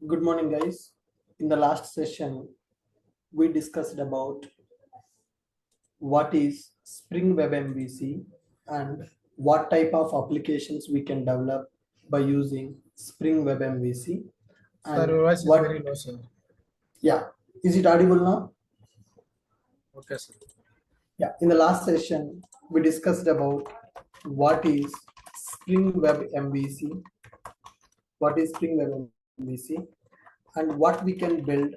Good morning, guys. In the last session, we discussed about what is Spring Web MVC and what type of applications we can develop by using Spring Web MVC. Sir, your voice is very low, sir. Yeah, is it audible now? Okay, sir. Yeah, in the last session, we discussed about what is Spring Web MVC, and what we can build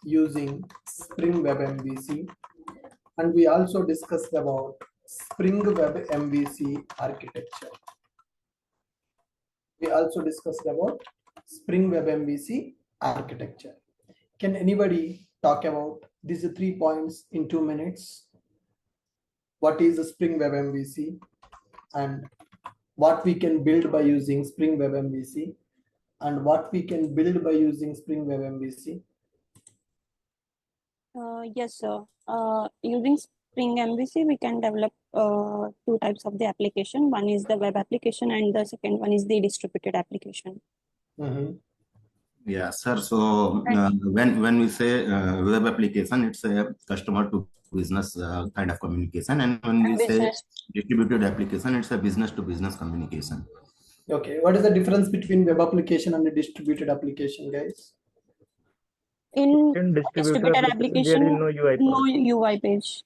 using Spring Web MVC. And we also discussed about Spring Web MVC architecture. Can anybody talk about these 3 points in 2 minutes? What is the Spring Web MVC and what we can build by using Spring Web MVC and what we can build by using Spring Web MVC? Yes, sir. Using Spring MVC, we can develop 2 types of the application. One is the web application and the second one is the distributed application. Yeah, sir. So when we say web application, it's a customer to business kind of communication, and when we say distributed application, it's a business to business communication. Okay, what is the difference between web application and the distributed application, guys? In distributed application, there is no UI page.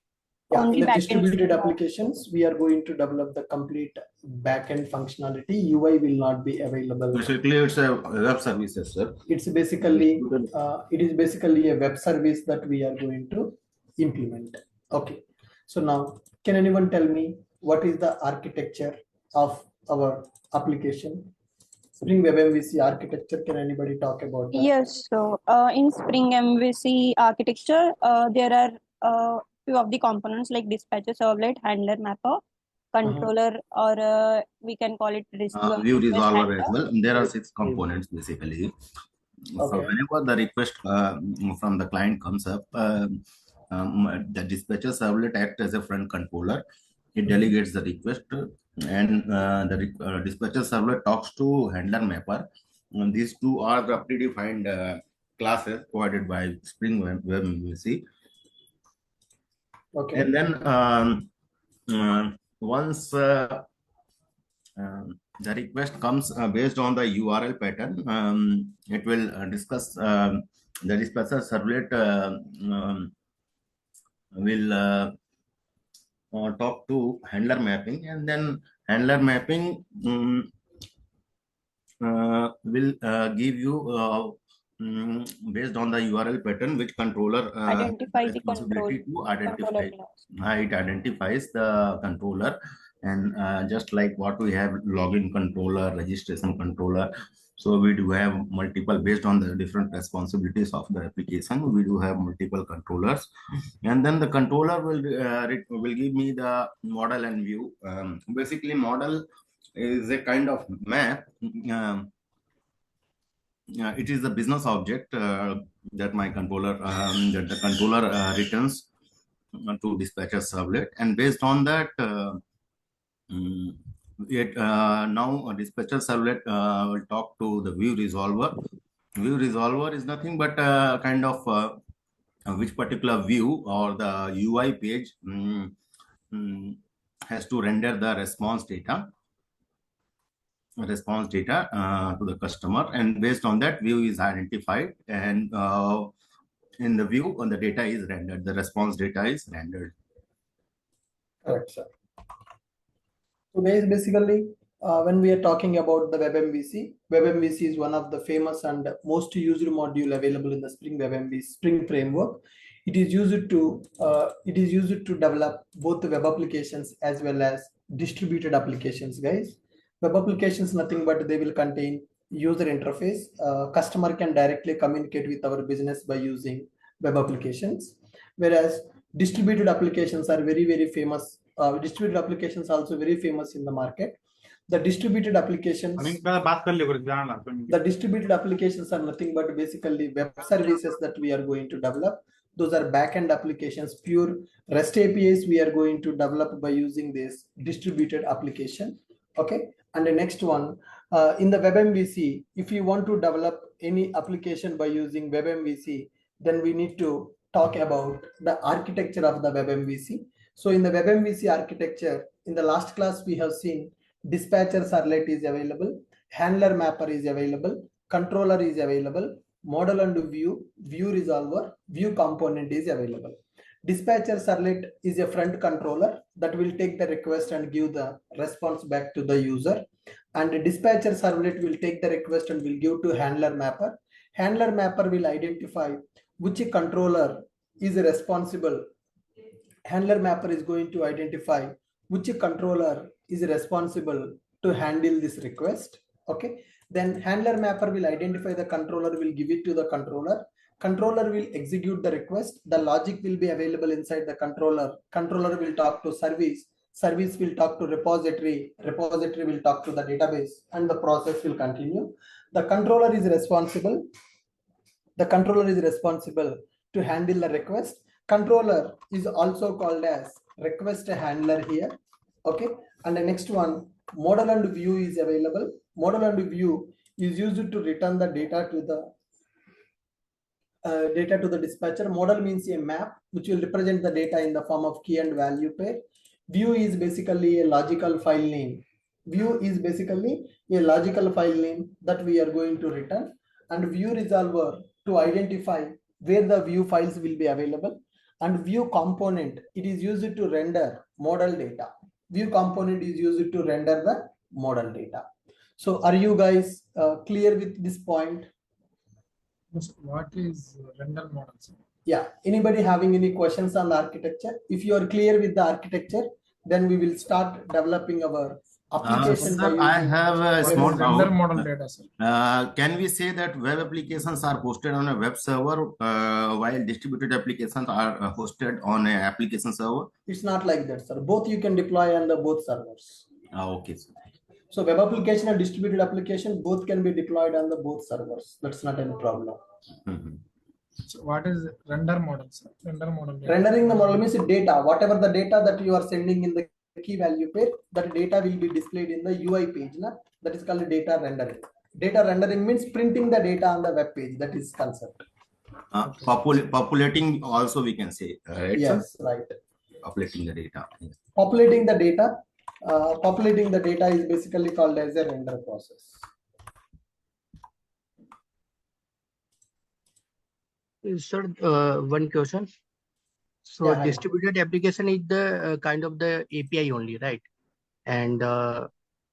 Yeah, Only in the backend. distributed applications, we are going to develop the complete backend functionality. UI will not be available. Basically, it's a web services, sir. It's basically it is basically a web service that we are going to implement. Okay, so now can anyone tell me what is the architecture of our application? Spring Web MVC architecture, can anybody talk about that? Yes, so in Spring MVC architecture, there are few of the components like dispatcher servlet, handler mapper, controller, or we can call it view resolver as well. There are 6 components basically. So whenever the request from the client comes up, the dispatcher servlet acts as a front controller. It delegates the request, and the dispatcher servlet talks to handler mapper. These 2 are the predefined classes provided by Spring Web MVC. Okay. And then once the request comes based on the URL pattern, it will discuss the dispatcher servlet will talk to handler mapping, and then handler mapping will give you based on the URL pattern which controller identify the responsibility control, to identify. controller. It identifies the controller, and just like what we have login controller, registration controller. So we do have multiple based on the different responsibilities of the application. We do have multiple controllers, and then the controller will give me the model and view. Basically, model is a kind of map. It is the business object that my controller that the controller returns to dispatcher servlet, and based on that. Now a dispatcher servlet will talk to the view resolver. View resolver is nothing but kind of which particular view or the UI page has to render the response data to the customer, and based on that view is identified, and in the view the data is rendered, the response data is rendered. Correct, sir. So guys, basically, when we are talking about the Web MVC is one of the famous and most used module available in the Spring Web MVC Spring framework. It is used to develop both the web applications as well as distributed applications, guys. Web applications, nothing but they will contain user interface. Customer can directly communicate with our business by using web applications, whereas distributed applications are very famous. Distributed applications are also very famous in the market. The distributed applications, अभी बात कर लियो जान ला the distributed applications are nothing but basically web services that we are going to develop. Those are backend applications, pure REST APIs we are going to develop by using this distributed application. Okay, and the next one, in the WebMVC, if you want to develop any application by using WebMVC, then we need to talk about the architecture of the WebMVC. So in the WebMVC architecture, in the last class we have seen dispatcher servlet is available, handler mapper is available, controller is available, model and view, view resolver, view component is available. Dispatcher servlet is a front controller that will take the request and give the response back to the user. And the dispatcher servlet will take the request and will give to handler mapper. Handler mapper will identify which controller is responsible. Handler mapper is going to identify which controller is responsible to handle this request. Okay, then handler mapper will identify the controller, will give it to the controller. Controller will execute the request. The logic will be available inside the controller. Controller will talk to service. Service will talk to repository. Repository will talk to the database, and the process will continue. The controller is responsible. The controller is responsible to handle the request. Controller is also called as request handler here. Okay, and the next one, model and view is available. Model and view is used to return the data to the dispatcher. Model means a map which will represent the data in the form of key and value pair. View is basically a logical file name. View is basically a logical file name that we are going to return, and view resolver to identify where the view files will be available, and view component, it is used to render model data. View component is used to render the model data. So are you guys clear with this point? What is render model, sir? Yeah, anybody having any questions on the architecture? If you are clear with the architecture, then we will start developing our application. Sir, I have a What small is render doubt. model data, sir? Can we say that web applications are hosted on a web server while distributed applications are hosted on an application server? It's not like that, sir. Both you can deploy on the both servers. Okay, sir. So web application and distributed application both can be deployed on the both servers. That's not any problem. Mhm. So what is render model, sir? Render model data. Rendering the model means data. Whatever the data that you are sending in the key value pair, that data will be displayed in the UI page. That is called data rendering. Data rendering means printing the data on the web page. That is concept. Populating also we can say, right? Yes, Sir? right. Populating the data. Populating the data. Populating the data is basically called as a render process. Sir, one question. So Yeah, hi. distributed application is the kind of the API only, right? And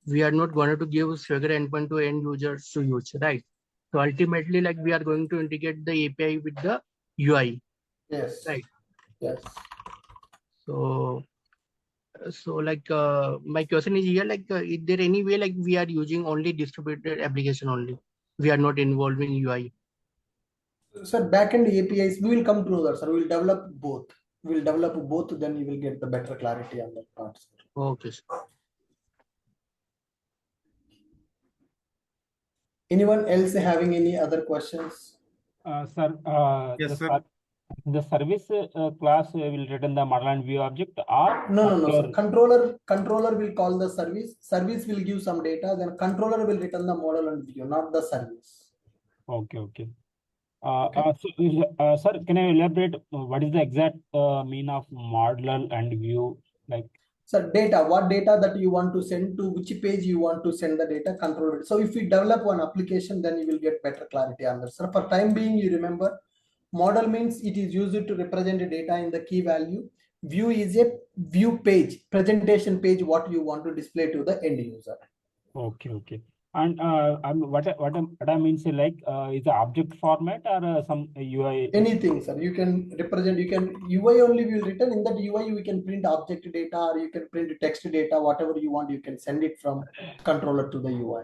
we are not going to give Swagger endpoint to end users to use, right? So ultimately, like we are going to integrate the API with the UI, Yes. right? Yes. So like my question is here, like is there any way like we are using only distributed application only? We are not involving UI. So backend APIs, we will come to that, sir. We will develop both. We will develop both, then you will get the better clarity on that part. Okay, sir. Anyone else having any other questions? Sir, Yes, sir. the service class will return the model and view object, or No, sir. Controller will call the service. Service will give some data. Then controller will return the model and view, not the service. Okay. Okay. Sir, can I elaborate what is the exact mean of model and view? Like, So data, what data that you want to send to which page you want to send the data, controller. So if we develop one application, then you will get better clarity on that. So for time being, you remember, model means it is used to represent the data in the key value. View is a view page, presentation page, what you want to display to the end user. okay. And what I mean say, like, is the object format or some UI? Anything, sir. You can represent, UI only will return. In that UI, we can print object data, or you can print text data, whatever you want, you can send it from controller to the UI.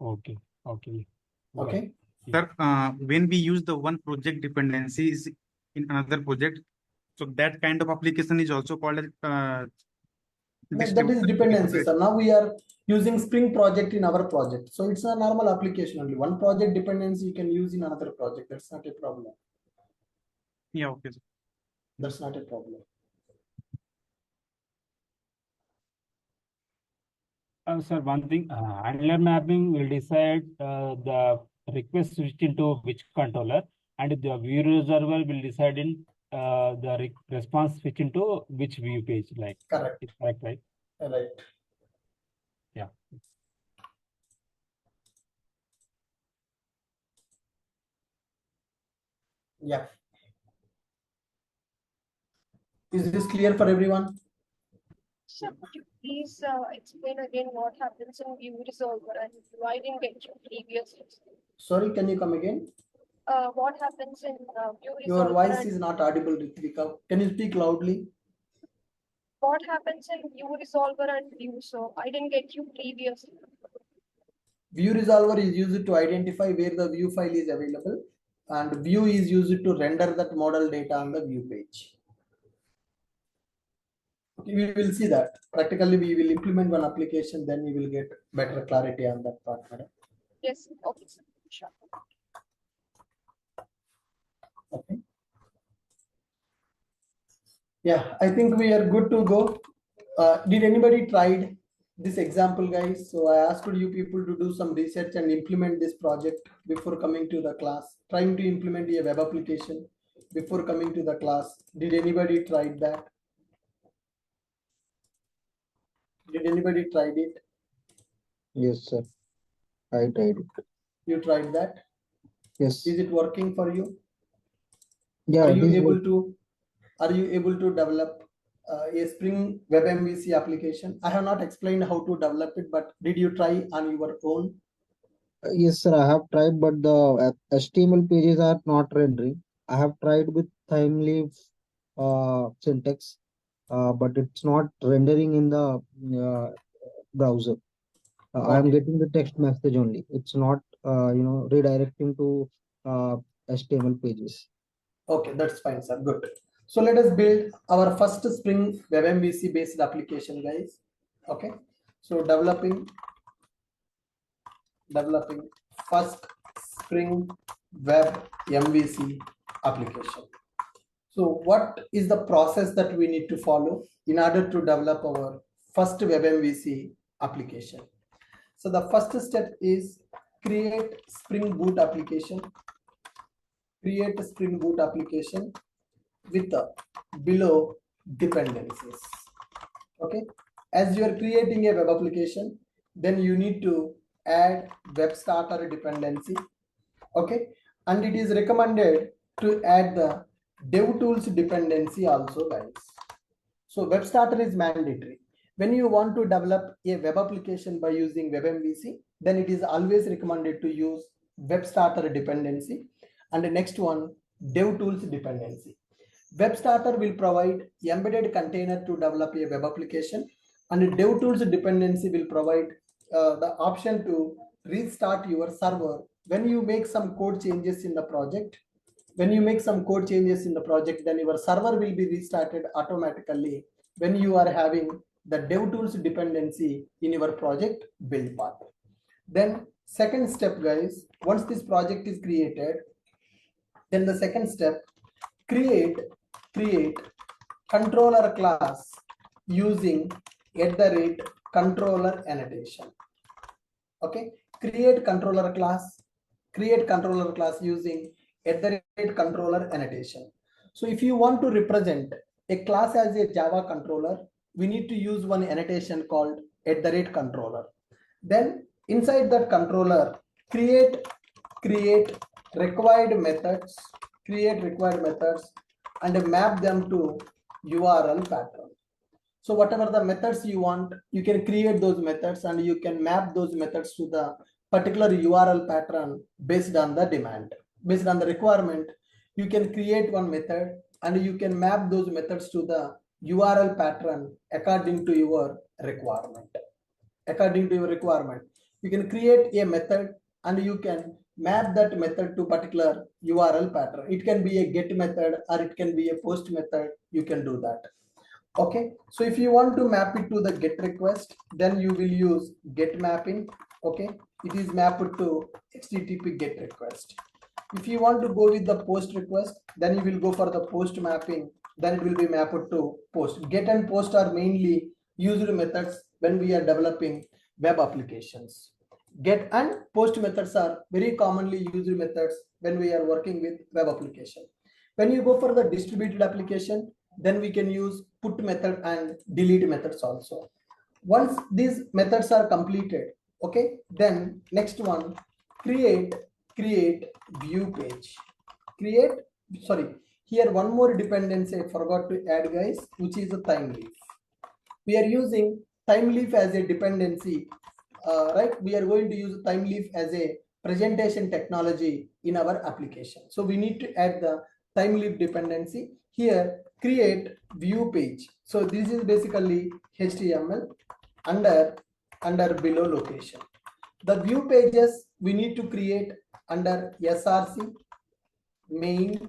Okay. Okay. Sir, when we use the one project dependencies in another project, so that kind of application is also called as That is dependency. So now we are using Spring project in our project. So it's a normal application only. One project dependency you can use in another project. That's not a problem. Yeah, okay, sir. That's not a problem. Sir, one thing, handler mapping will decide the request switch into which controller, and the view reservoir will decide in the response switch into which view page. Like, Correct. it's correct, right? Right. Yeah. Yeah. Is this clear for everyone? Sir, could you please explain again what happens in view resolver and why didn't get you previously? Sorry, can you come again? What happens in view resolver? Your voice is not audible, Ritvika. Can you speak loudly? What happens in view resolver and view? So I didn't get you previously. View resolver is used to identify where the view file is available, and view is used to render that model data on the view page. Okay, we will see that. Practically, we will implement one application, then we will get better clarity on that part, madam. Yes, okay, sir. Sure. Okay. Yeah, I think we are good to go. Did anybody tried this example, guys? So I asked you people to do some research and implement this project before coming to the class. Trying to implement a web application before coming to the class. Did anybody tried that? Did anybody tried it? Yes, sir. I tried it. You tried that? Yes. Is it working for you? Yeah, Are it you is able work- to? Are you able to develop a Spring Web MVC application? I have not explained how to develop it, but did you try on your own? Yes, sir. I have tried, but the HTML pages are not rendering. I have tried with time leaf syntax, but it's not rendering in the browser. I am getting the text message only. It's not, redirecting to HTML pages. Okay, that's fine, sir. Good. So let us build our first Spring Web MVC based application, guys. Okay. So developing first Spring Web MVC application. So what is the process that we need to follow in order to develop our first Web MVC application? So the first step is create Spring Boot application. Create a Spring Boot application with the below dependencies. Okay, as you are creating a web application, then you need to add web starter dependency. Okay, and it is recommended to add the DevTools dependency also, guys. So web starter is mandatory. When you want to develop a web application by using WebMVC, then it is always recommended to use web starter dependency, and the next one, DevTools dependency. Web starter will provide embedded container to develop a web application, and the DevTools dependency will provide the option to restart your server when you make some code changes in the project. When you make some code changes in the project, then your server will be restarted automatically when you are having the DevTools dependency in your project build path. Then second step, guys, once this project is created, then the second step, create controller class using @controller annotation. Okay, create controller class using @controller annotation. So if you want to represent a class as a Java controller, we need to use one annotation called @controller. Then inside that controller, create required methods, and map them to URL pattern. So whatever the methods you want, you can create those methods and you can map those methods to the particular URL pattern based on the demand, based on the requirement. You can create one method and you can map those methods to the URL pattern according to your requirement. You can create a method and you can map that method to particular URL pattern. It can be a get method or it can be a post method. You can do that. Okay, so if you want to map it to the get request, then you will use get mapping. Okay, it is mapped to HTTP get request. If you want to go with the post request, then you will go for the post mapping, then it will be mapped to post. Get and post are mainly used methods when we are developing web applications. Get and post methods are very commonly used methods when we are working with web application. When you go for the distributed application, then we can use put method and delete methods also. Once these methods are completed, okay, then next one, create view page. Here one more dependency I forgot to add, guys, which is a time leaf. We are using time leaf as a dependency, right? We are going to use time leaf as a presentation technology in our application. So we need to add the time leaf dependency here. Create view page. So this is basically HTML under below location. The view pages we need to create under src main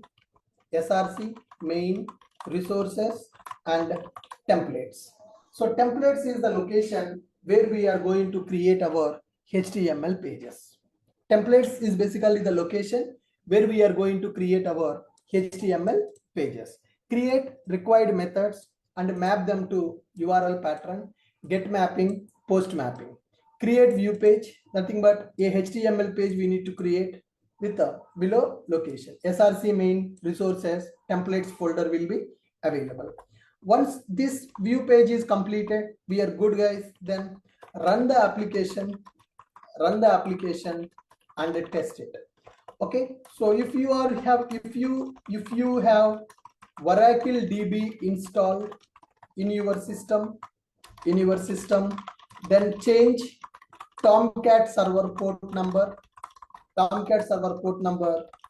resources and templates. So templates is the location where we are going to create our HTML pages. Templates is basically the location where we are going to create our HTML pages. Create required methods and map them to URL pattern, get mapping, post mapping. Create view page, nothing but a HTML page we need to create with the below location. src main resources templates folder will be available. Once this view page is completed, we are good, guys. Then run the application and test it. Okay, so if you have Oracle DB installed in your system, then change Tomcat server port number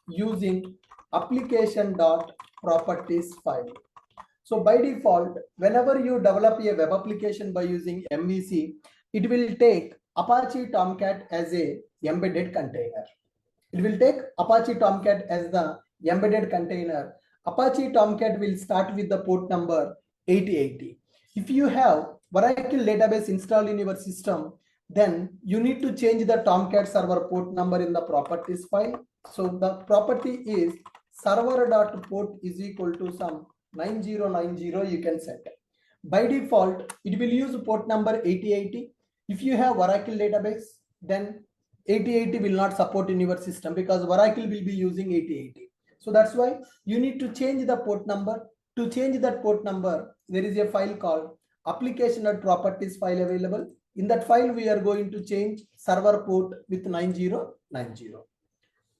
using application.properties file. So by default, whenever you develop a web application by using MVC, it will take Apache Tomcat as a embedded container. It will take Apache Tomcat as the embedded container. Apache Tomcat will start with the port number 8080. If you have Oracle database installed in your system, then you need to change the Tomcat server port number in the properties file. So the property is server.port is equal to some 9090 you can set. By default, it will use port number 8080. If you have Oracle database, then 8080 will not support in your system because Oracle will be using 8080. So that's why you need to change the port number. To change that port number, there is a file called application.properties file available. In that file, we are going to change server port with 9090.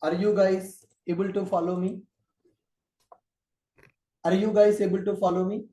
Are you guys able to follow me? Are you guys able to follow me?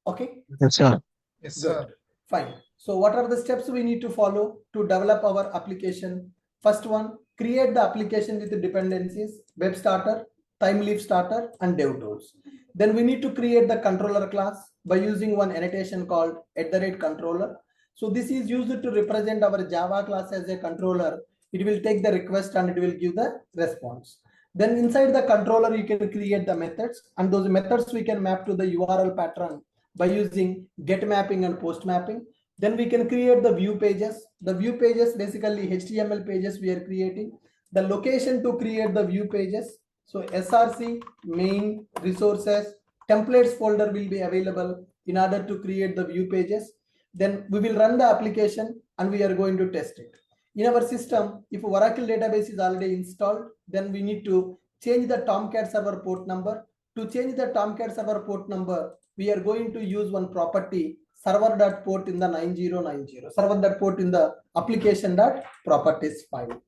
Okay. Yes, sir. Yes, Good. sir. Fine. So what are the steps we need to follow to develop our application? First one, create the application with the dependencies, web starter, time leaf starter, and dev tools. Then we need to create the controller class by using one annotation called @controller. So this is used to represent our Java class as a controller. It will take the request and it will give the response. Then inside the controller, you can create the methods, and those methods we can map to the URL pattern by using get mapping and post mapping. Then we can create the view pages. The view pages, basically HTML pages we are creating. The location to create the view pages. So src main resources templates folder will be available in order to create the view pages. Then we will run the application and we are going to test it. In our system, if Oracle database is already installed, then we need to change the Tomcat server port number. To change the Tomcat server port number, we are going to use one property server.port in the 9090, server.port in the application.properties file.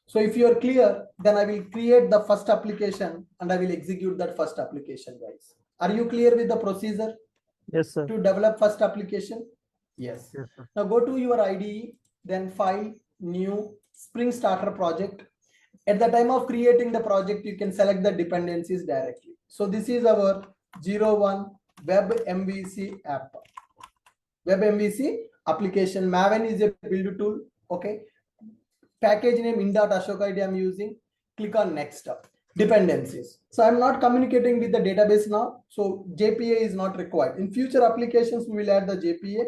So if you are clear, then I will create the first application and I will execute that first application, guys. Are you clear with the procedure? Yes, sir. To develop first application? Yes. Yes, sir. Now go to your IDE, then file, new, Spring Starter project. At the time of creating the project, you can select the dependencies directly. So this is our 01 Web MVC app. Web MVC application. Maven is a build tool. Okay. Package name in.ashok ID I'm using. Click on next. dependencies. So I'm not communicating with the database now. So JPA is not required. In future applications, we will add the JPA.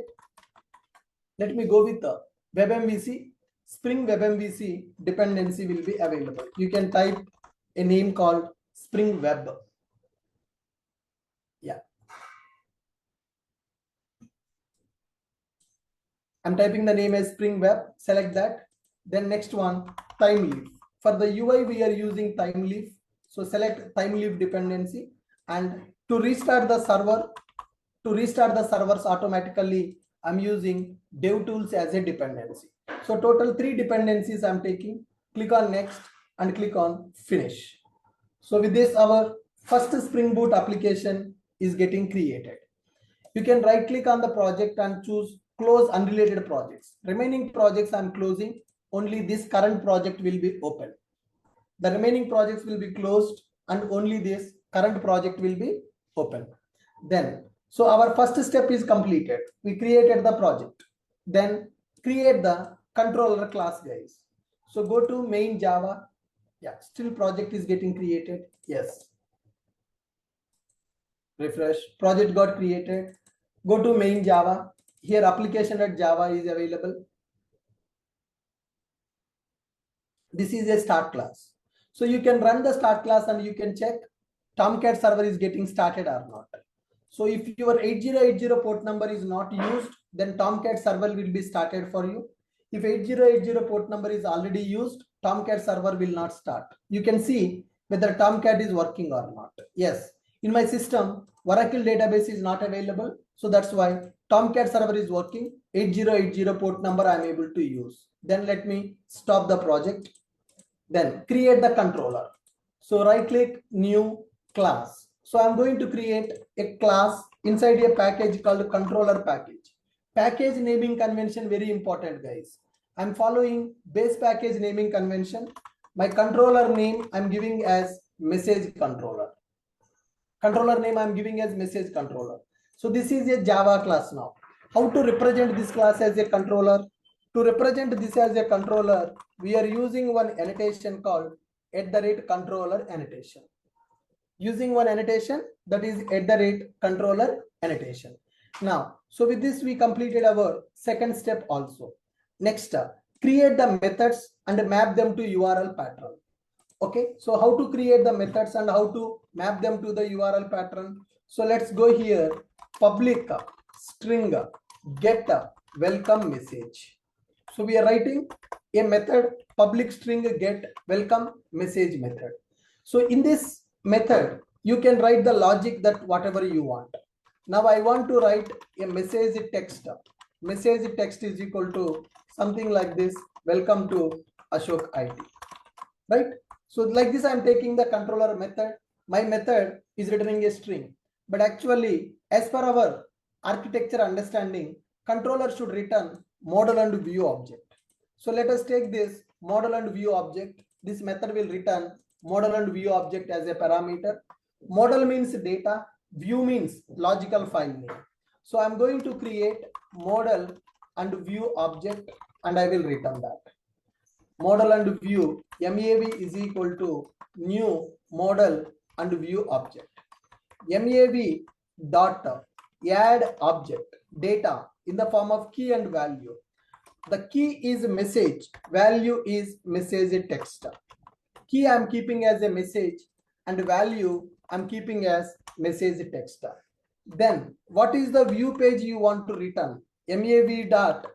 Let me go with the WebMVC. Spring WebMVC dependency will be available. You can type a name called Spring Web. Yeah. I'm typing the name as Spring Web. Select that. Then next one, time leaf. For the UI, we are using time leaf. So select time leaf dependency. And to restart the servers automatically, I'm using DevTools as a dependency. So total 3 dependencies I'm taking. Click on next and click on finish. So with this, our first Spring Boot application is getting created. You can right click on the project and choose close unrelated projects. Remaining projects I'm closing. Only this current project will be open. The remaining projects will be closed and only this current project will be open. Then, so our first step is completed. We created the project. Then create the controller class, guys. So go to main Java. Yeah, still project is getting created. Yes. Refresh. Project got created. Go to main Java. Here application.java is available. This is a start class. So you can run the start class and you can check Tomcat server is getting started or not. So if your 8080 port number is not used, then Tomcat server will be started for you. If 8080 port number is already used, Tomcat server will not start. You can see whether Tomcat is working or not. Yes, in my system, Oracle database is not available. So that's why Tomcat server is working. 8080 port number I'm able to use. Then let me stop the project. Then create the controller. So right click, new class. So I'm going to create a class inside a package called controller package. Package naming convention, very important, guys. I'm following base package naming convention. My controller name I'm giving as message controller. Controller name I'm giving as message controller. So this is a Java class now. How to represent this class as a controller? To represent this as a controller, we are using one annotation called @controller annotation. Using one annotation, that is @controller annotation. Now, so with this, we completed our second step also. Next, create the methods and map them to URL pattern. Okay, so how to create the methods and how to map them to the URL pattern? So let's go here, public string get welcome message. So we are writing a method, public string get welcome message method. So in this method, you can write the logic that whatever you want. Now I want to write a message text. Message text is equal to something like this, welcome to Ashok IT, right? So like this, I'm taking the controller method. My method is returning a string, but actually as per our architecture understanding, controller should return model and view object. So let us take this model and view object. This method will return model and view object as a parameter. Model means data, view means logical file name. So I'm going to create model and view object and I will return that. Model and view, MAV is equal to new model and view object. MAV dot add object data in the form of key and value. The key is message, value is message text. Key I'm keeping as a message and value I'm keeping as message text. Then what is the view page you want to return? MAV dot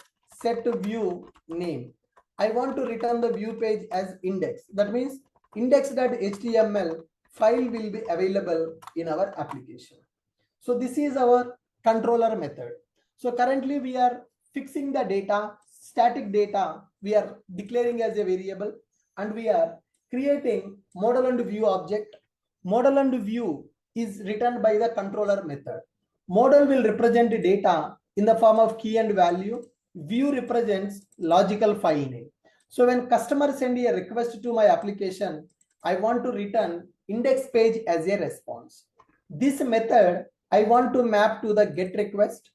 set view name. I want to return the view page as index. That means index.html file will be available in our application. So this is our controller method. So currently we are fixing the data, static data, we are declaring as a variable and we are creating model and view object. Model and view is written by the controller method. Model will represent the data in the form of key and value. View represents logical file name. So when customer send a request to my application, I want to return index page as a response. This method I want to map to the get request.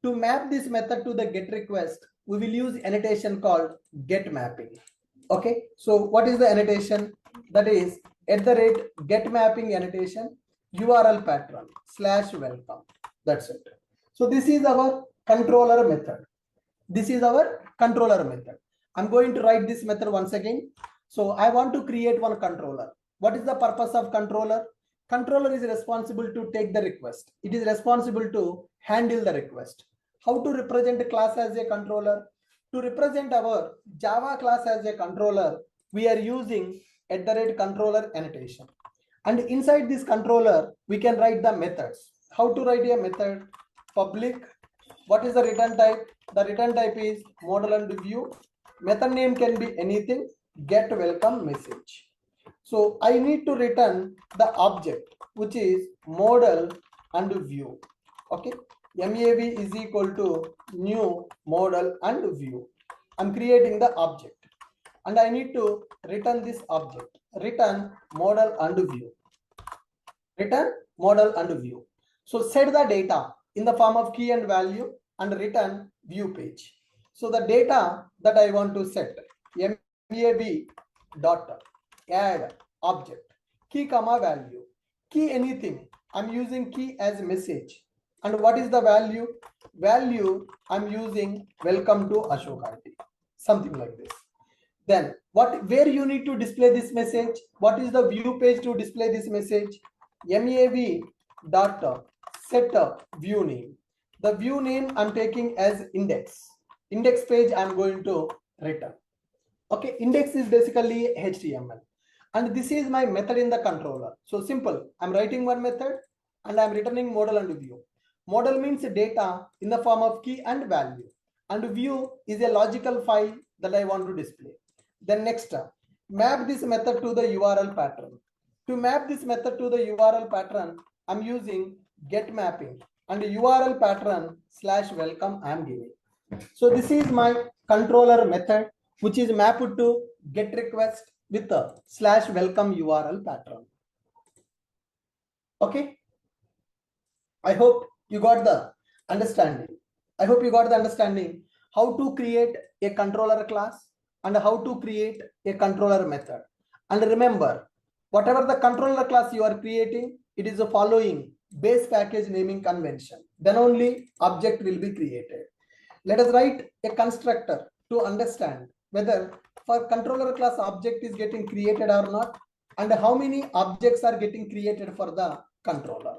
To map this method to the get request, we will use annotation called get mapping. Okay, so what is the annotation? That is get mapping annotation URL pattern /welcome. That's it. So this is our controller method. This is our controller method. I'm going to write this method once again. So I want to create one controller. What is the purpose of controller? Controller is responsible to take the request. It is responsible to handle the request. How to represent a class as a controller? To represent our Java class as a controller, we are using @controller annotation. And inside this controller, we can write the methods. How to write a method? Public. What is the return type? The return type is model and view. Method name can be anything. Get welcome message. So I need to return the object, which is model and view. Okay. MAV is equal to new model and view. I'm creating the object and I need to return this object. Return model and view. Return model and view. So set the data in the form of key and value and return view page. So the data that I want to set, MAV dot add object, key comma value, key anything. I'm using key as message. And what is the value? Value I'm using welcome to Ashok IT, something like this. Then where you need to display this message? What is the view page to display this message? MAV dot set view name. The view name I'm taking as index. Index page I'm going to return. Okay, index is basically HTML. And this is my method in the controller. So simple. I'm writing one method and I'm returning model and view. Model means data in the form of key and value. And view is a logical file that I want to display. Then next, map this method to the URL pattern. To map this method to the URL pattern, I'm using get mapping and URL pattern /welcome I'm giving. So this is my controller method, which is mapped to get request with a /welcome URL pattern. Okay. I hope you got the understanding. I hope you got the understanding how to create a controller class and how to create a controller method. And remember, whatever the controller class you are creating, it is following base package naming convention. Then only object will be created. Let us write a constructor to understand whether for controller class object is getting created or not, and how many objects are getting created for the controller.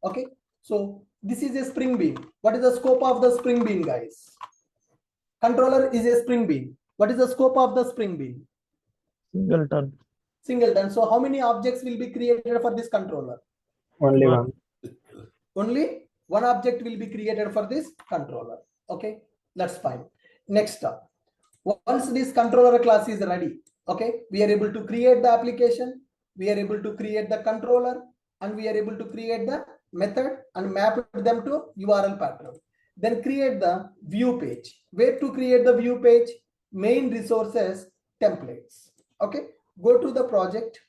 Okay, so this is a spring bean. What is the scope of the spring bean, guys? Controller is a spring bean. What is the scope of the spring bean? Singleton. Singleton. So how many objects will be created for this controller? Only one. Only one object will be created for this controller. Okay, that's fine. Next up, once this controller class is ready, okay, we are able to create the application, we are able to create the controller, and we are able to create the method and map them to URL pattern. Then create the view page. Where to create the view page? Main resources, templates. Okay, go to the project,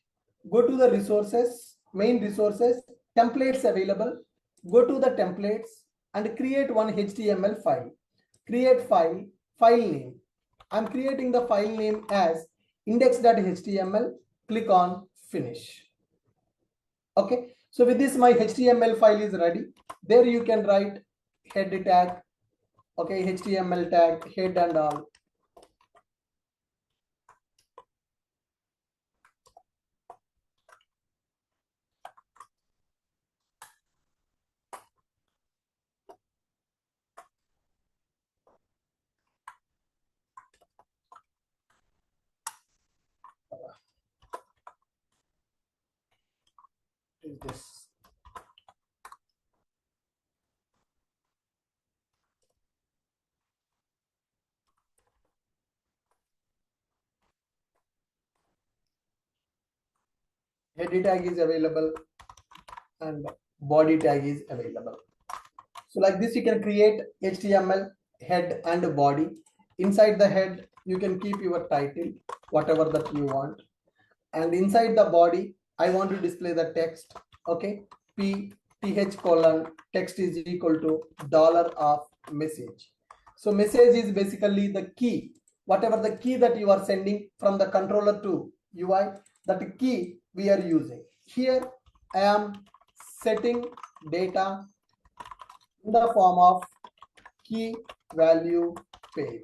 go to the resources, main resources, templates available, go to the templates and create one HTML file. Create file, file name. I'm creating the file name as index.html. Click on finish. Okay, so with this my HTML file is ready. There you can write head tag, okay, HTML tag, head and all. Is this head tag is available and body tag is available. So like this you can create HTML head and body. Inside the head you can keep your title, whatever that you want, and inside the body I want to display the text. Okay, th colon text is equal to $of message. So message is basically the key, whatever the key that you are sending from the controller to UI, that key we are using. Here I am setting data in the form of key value pair.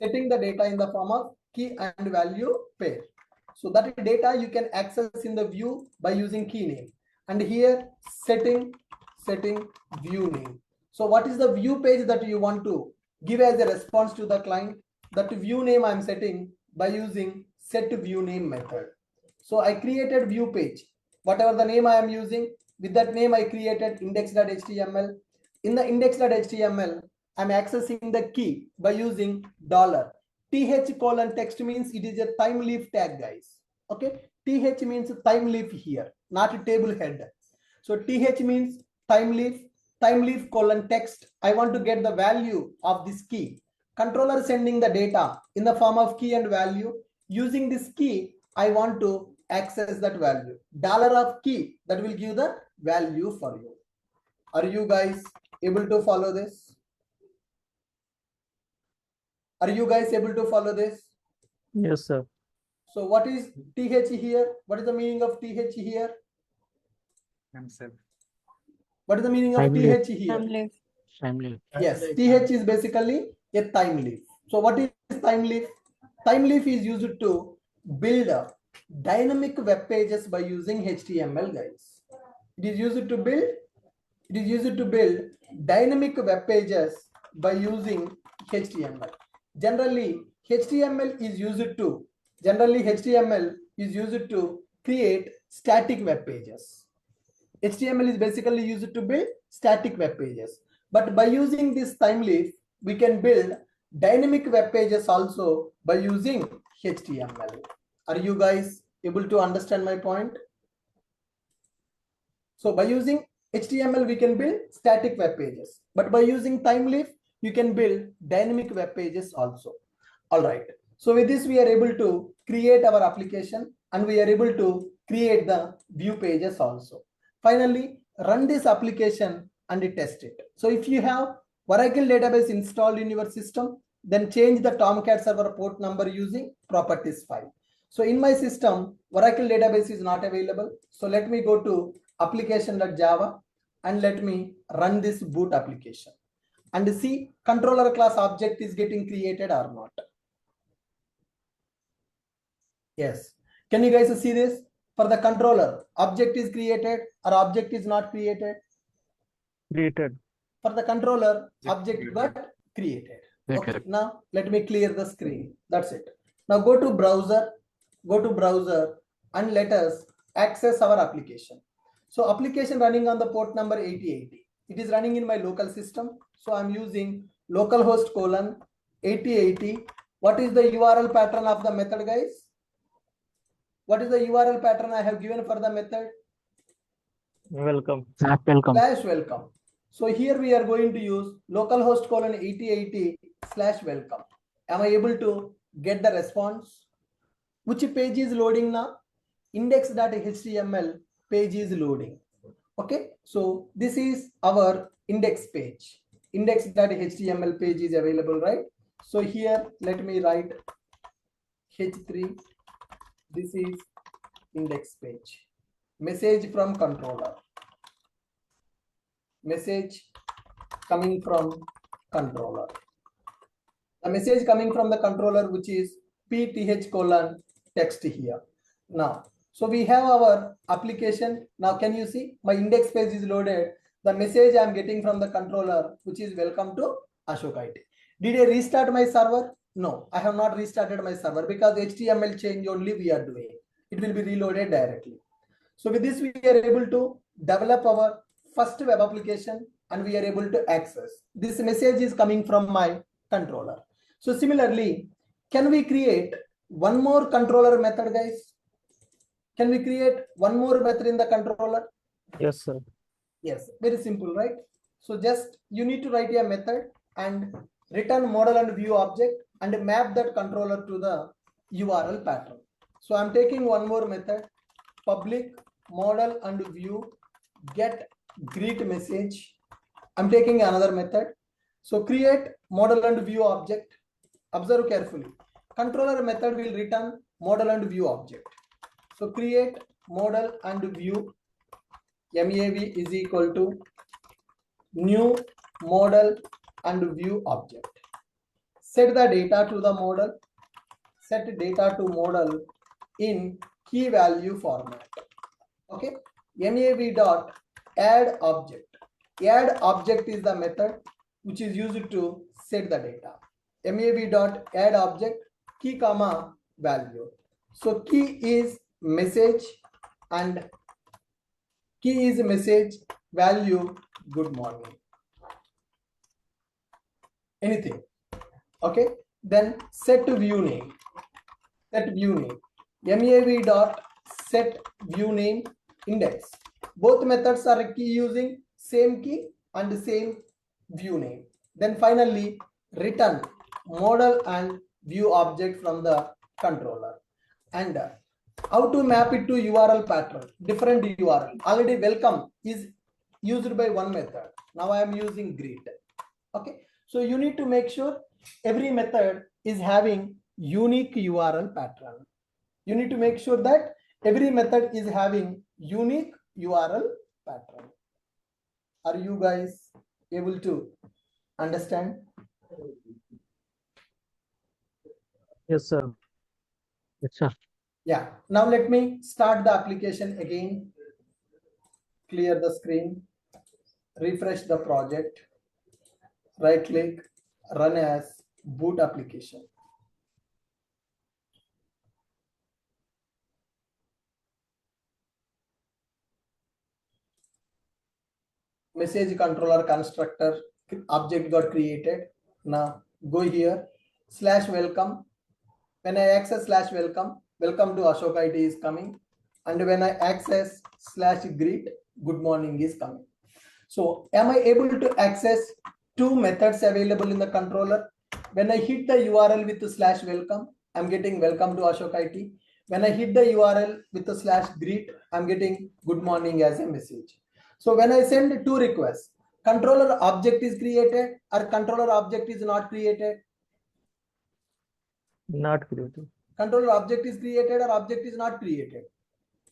Setting the data in the form of key and value pair. So that data you can access in the view by using key name. And here setting view name. So what is the view page that you want to give as a response to the client? That view name I'm setting by using set view name method. So I created view page, whatever the name I am using. With that name I created index.html. In the index.html, I'm accessing the key by using $th:\text means it is a time leaf tag, guys. Okay, th means time leaf here, not a table head. So th means time leaf :text. I want to get the value of this key. Controller sending the data in the form of key and value. Using this key, I want to access that value. $of key, that will give the value for you. Are you guys able to follow this? Are you guys able to follow this? Yes, sir. So what is th here? What is the meaning of th here? What is the meaning of Time leaf. th here? Time leaf. Time leaf. Yes, th is basically a time leaf. So what is time leaf? Time leaf is used to build dynamic web pages by using HTML, guys. It is used to build dynamic web pages by using HTML. Generally HTML is used to create static web pages. HTML is basically used to build static web pages. But by using this time leaf, we can build dynamic web pages also by using HTML. Are you guys able to understand my point? So by using HTML, we can build static web pages. But by using time leaf, you can build dynamic web pages also. All right. So with this, we are able to create our application and we are able to create the view pages also. Finally, run this application and test it. So if you have Oracle database installed in your system, then change the Tomcat server port number using properties file. So in my system, Oracle database is not available. So let me go to application.java and let me run this boot application and see controller class object is getting created or not. Yes. Can you guys see this? For the controller, object is created or object is not created? Created. For the controller, object got created. Okay, now let me clear the screen. That's it. Now go to browser and let us access our application. So application running on the port number 8080. It is running in my local system. So I'm using localhost : 8080. What is the URL pattern of the method, guys? What is the URL pattern I have given for the method? Welcome. Welcome. /welcome. So here we are going to use localhost : 8080/welcome. Am I able to get the response? Which page is loading now? Index.html page is loading. Okay, so this is our index page. Index.html page is available, right? So here let me write h3. This is index page. Message from controller. Message coming from controller. The message coming from the controller, which is pth:\text here. Now, so we have our application. Now, can you see my index page is loaded? The message I'm getting from the controller, which is welcome to Ashok IT. Did I restart my server? No, I have not restarted my server because HTML change only we are doing. It will be reloaded directly. So with this, we are able to develop our first web application and we are able to access. This message is coming from my controller. So similarly, can we create one more controller method, guys? Can we create one more method in the controller? Yes, sir. Yes, very simple, right? So just you need to write a method and return model and view object and map that controller to the URL pattern. So I'm taking one more method, public model and view get greet message. I'm taking another method. So create model and view object. Observe carefully. Controller method will return model and view object. So create model and view MAV is equal to new model and view object. Set the data to the model. Set data to model in key value format. Okay. MAV dot add object. Add object is the method which is used to set the data. MAV dot add object key comma value. So key is message and key is message value good morning. Anything. Okay. Then set view name. Set view name. MAV dot set view name index. Both methods are key using same key and same view name. Then finally return model and view object from the controller. And how to map it to URL pattern, different URL. Already welcome is used by one method. Now I am using greet. Okay. So you need to make sure every method is having unique URL pattern. You need to make sure that every method is having unique URL pattern. Are you guys able to understand? Yes, sir. Yes, sir. Yeah. Now let me start the application again. Clear the screen. Refresh the project. Right click. Run as boot application. Message controller constructor object got created. Now go here /welcome. When I access /welcome, welcome to Ashok IT is coming. And when I access /greet, good morning is coming. So am I able to access two methods available in the controller? When I hit the URL with the /welcome, I'm getting welcome to Ashok IT. When I hit the URL with the /greet, I'm getting good morning as a message. So when I send two requests, controller object is created or controller object is not created? Not created. Controller object is created or object is not created?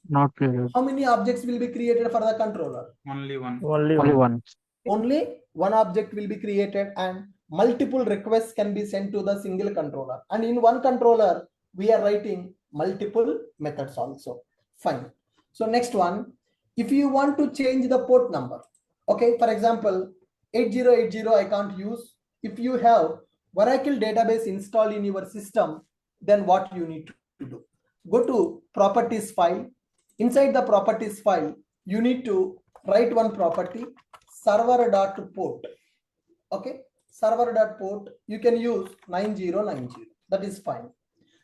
Not created. How many objects will be created for the controller? Only one. Only one. Only one object will be created and multiple requests can be sent to the single controller. And in one controller, we are writing multiple methods also. Fine. So next one, if you want to change the port number, okay, for example, 8080 I can't use. If you have Oracle database installed in your system, then what you need to do? Go to properties file. Inside the properties file, you need to write one property, server.port. Okay, server.port, you can use 9090. That is fine.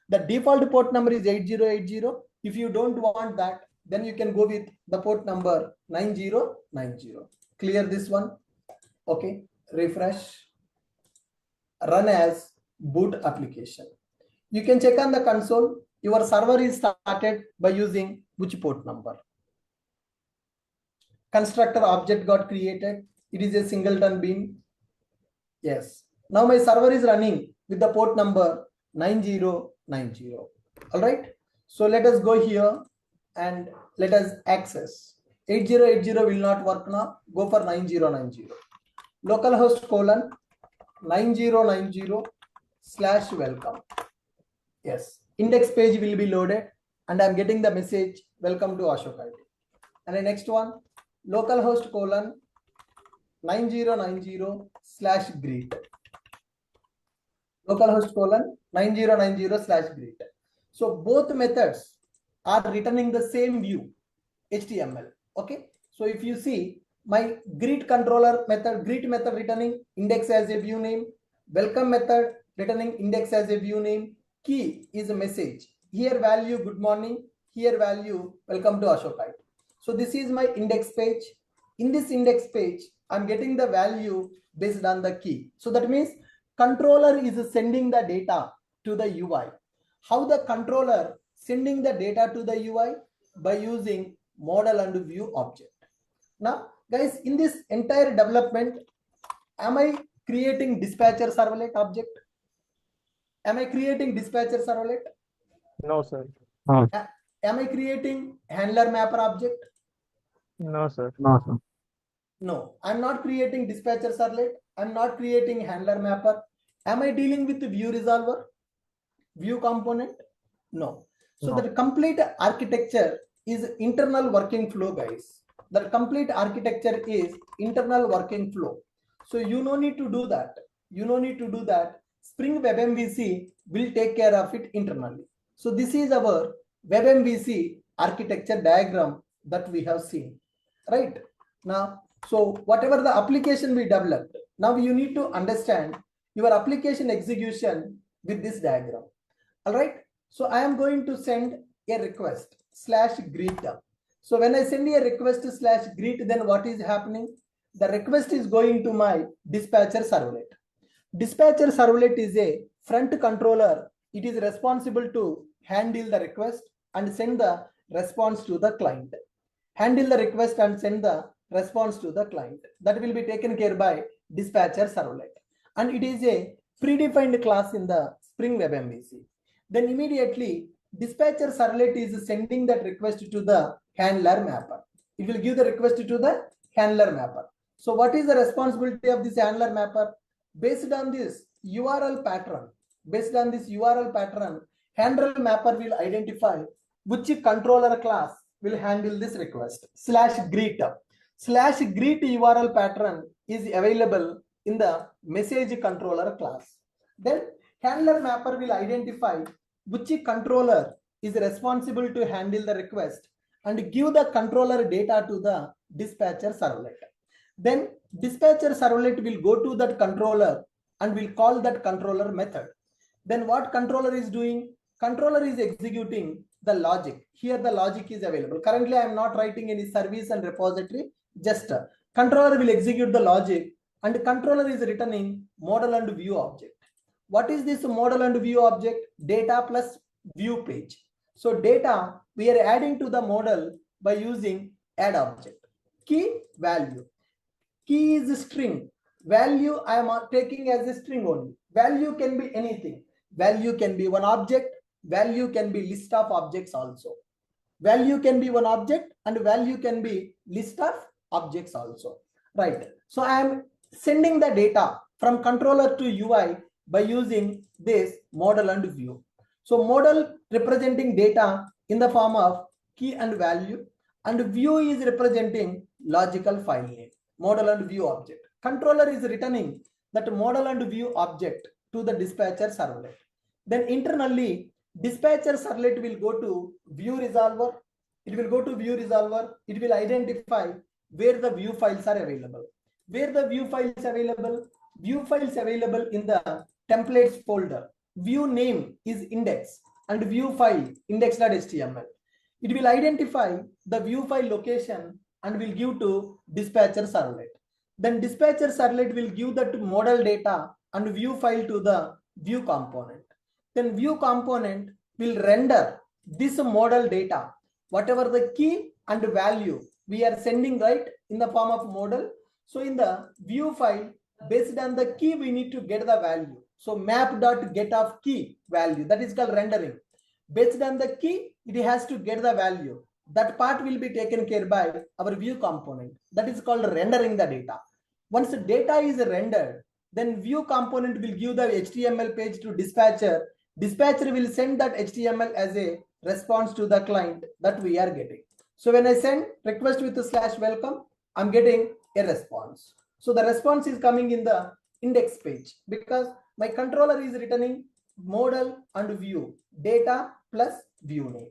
The default port number is 8080. If you don't want that, then you can go with the port number 9090. Clear this one. Okay, refresh. Run as boot application. You can check on the console. Your server is started by using which port number? Constructor object got created. It is a singleton bean. Yes. Now my server is running with the port number 9090. All right. So let us go here and let us access. 8080 will not work now. Go for 9090. Localhost colon 9090/welcome. Yes. Index page will be loaded and I'm getting the message welcome to Ashok IT. And the next one, localhost colon 9090/greet. Localhost colon 9090/greet. So both methods are returning the same view, HTML. Okay. So if you see my greet controller method, greet method returning index as a view name, welcome method returning index as a view name, key is a message. Here value good morning, here value welcome to Ashok IT. So this is my index page. In this index page, I'm getting the value based on the key. So that means controller is sending the data to the UI. How the controller sending the data to the UI? By using model and view object. Now, guys, in this entire development, am I creating dispatcher servlet object? Am I creating dispatcher servlet? No, sir. Am Am I creating handler mapper object? No, sir. No, I'm not creating dispatcher servlet. I'm not creating handler mapper. Am I dealing with the view resolver, view component? No. So No. the complete architecture is internal working flow, guys. The complete architecture is internal working flow. So you no need to do that. You no need to do that. Spring Web MVC will take care of it internally. So this is our Web MVC architecture diagram that we have seen, right? Now, so whatever the application we developed, now you need to understand your application execution with this diagram. All right. So I am going to send a request /greet. So when I send a request /greet, then what is happening? The request is going to my dispatcher servlet. Dispatcher servlet is a front controller. It is responsible to handle the request and send the response to the client. Handle the request and send the response to the client. That will be taken care by dispatcher servlet. And it is a predefined class in the Spring Web MVC. Then immediately dispatcher servlet is sending that request to the handler mapper. It will give the request to the handler mapper. So what is the responsibility of this handler mapper? Based on this URL pattern, handler mapper will identify which controller class will handle this request. /greet. /greet URL pattern is available in the message controller class. Then handler mapper will identify which controller is responsible to handle the request and give the controller data to the dispatcher servlet. Then dispatcher servlet will go to that controller and will call that controller method. Then what controller is doing? Controller is executing the logic. Here the logic is available. Currently I am not writing any service and repository. Just controller will execute the logic and controller is returning model and view object. What is this model and view object? Data plus view page. So data we are adding to the model by using add object. Key value. Key is string. Value I am taking as a string only. Value can be anything. Value can be one object. Value can be list of objects also. Value can be one object and value can be list of objects also. Right. So I am sending the data from controller to UI by using this model and view. So model representing data in the form of key and value, and view is representing logical file name, model and view object. Controller is returning that model and view object to the dispatcher servlet. Then internally, dispatcher servlet will go to view resolver. It will go to view resolver. It will identify where the view files are available. Where the view files available? View files available in the templates folder. View name is index and view file index.html. It will identify the view file location and will give to dispatcher servlet. Then dispatcher servlet will give that model data and view file to the view component. Then view component will render this model data, whatever the key and value we are sending right in the form of model. So in the view file, based on the key, we need to get the value. So map.get of key value, that is called rendering. Based on the key, it has to get the value. That part will be taken care by our view component. That is called rendering the data. Once the data is rendered, then view component will give the HTML page to dispatcher. Dispatcher will send that HTML as a response to the client that we are getting. So when I send request with /welcome, I'm getting a response. So the response is coming in the index page because my controller is returning model and view, data plus view name.